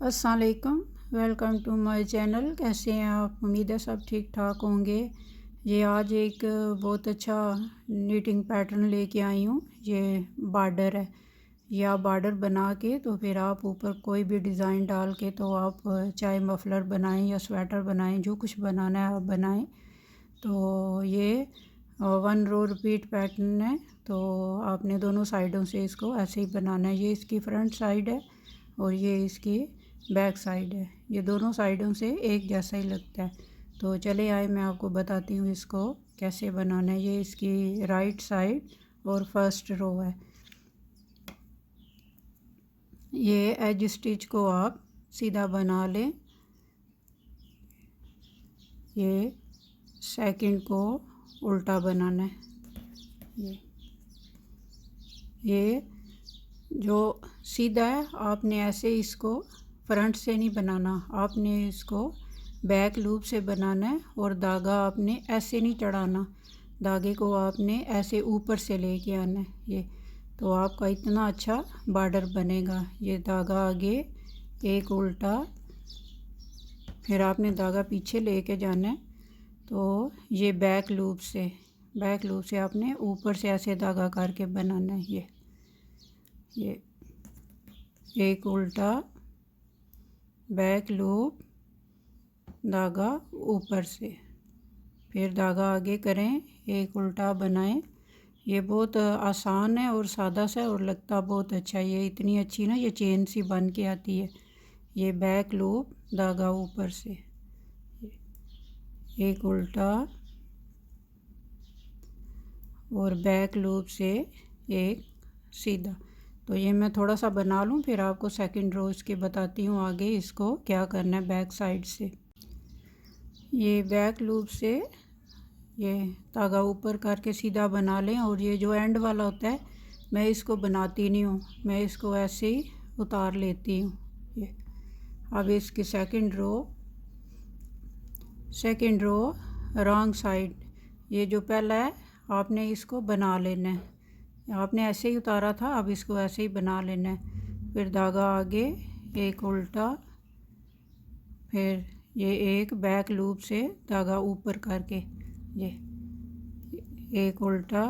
अस्सलाम वालेकुम, welcome to my channel. कैसे हैं आप? उम्मीद है सब ठीक ठाक होंगे। ये आज एक बहुत अच्छा नीटिंग पैटर्न लेके आई हूँ। ये बॉर्डर है, ये आप बॉर्डर बना के तो फिर आप ऊपर कोई भी डिज़ाइन डाल के तो आप चाहे मफलर बनाएं या स्वेटर बनाएं, जो कुछ बनाना है आप बनाएं। तो ये 1 रो रिपीट पैटर्न है। तो आपने दोनों साइडों से इसको ऐसे ही बनाना है। ये इसकी फ्रंट साइड है और ये इसकी बैक साइड है। ये दोनों साइडों से एक जैसा ही लगता है। तो चले आए, मैं आपको बताती हूँ इसको कैसे बनाना है। ये इसकी राइट साइड और फर्स्ट रो है। ये एज स्टिच को आप सीधा बना लें। ये सेकंड को उल्टा बनाना है। ये जो सीधा है आपने ऐसे इसको फ्रंट से नहीं बनाना, आपने इसको बैक लूप से बनाना है। और धागा आपने ऐसे नहीं चढ़ाना, धागे को आपने ऐसे ऊपर से लेके आना है। ये तो आपका इतना अच्छा बॉर्डर बनेगा। ये धागा आगे एक उल्टा, फिर आपने धागा पीछे लेके जाना है। तो ये बैक लूप से आपने ऊपर से ऐसे धागा करके बनाना है। ये एक उल्टा, बैक लूप, धागा ऊपर से, फिर धागा आगे करें, एक उल्टा बनाएं। ये बहुत आसान है और सादा सा और लगता बहुत अच्छा है। ये इतनी अच्छी ना, ये चेन सी बन के आती है। ये बैक लूप, धागा ऊपर से, एक उल्टा और बैक लूप से एक सीधा। तो ये मैं थोड़ा सा बना लूँ, फिर आपको सेकंड रोज के बताती हूँ आगे इसको क्या करना है बैक साइड से। ये बैक लूप से ये धागा ऊपर करके सीधा बना लें। और ये जो एंड वाला होता है मैं इसको बनाती नहीं हूँ, मैं इसको ऐसे ही उतार लेती हूँ। ये अब इसकी सेकंड रो रॉन्ग साइड, ये जो पहला है आपने इसको बना लेना है। आपने ऐसे ही उतारा था, अब इसको ऐसे ही बना लेना है। फिर धागा आगे एक उल्टा, फिर ये एक बैक लूप से धागा ऊपर करके ये एक उल्टा,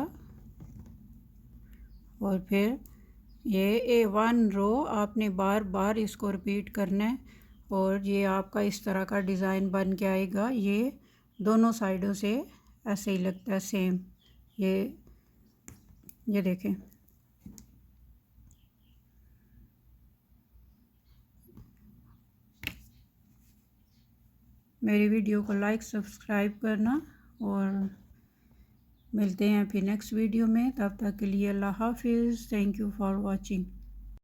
और फिर ये 1 रो आपने बार बार इसको रिपीट करना है। और ये आपका इस तरह का डिज़ाइन बन के आएगा। ये दोनों साइडों से ऐसे ही लगता है सेम। ये देखें, मेरी वीडियो को लाइक सब्सक्राइब करना। और मिलते हैं फिर नेक्स्ट वीडियो में, तब तक के लिए अल्लाह हाफिज़। Thank you for watching.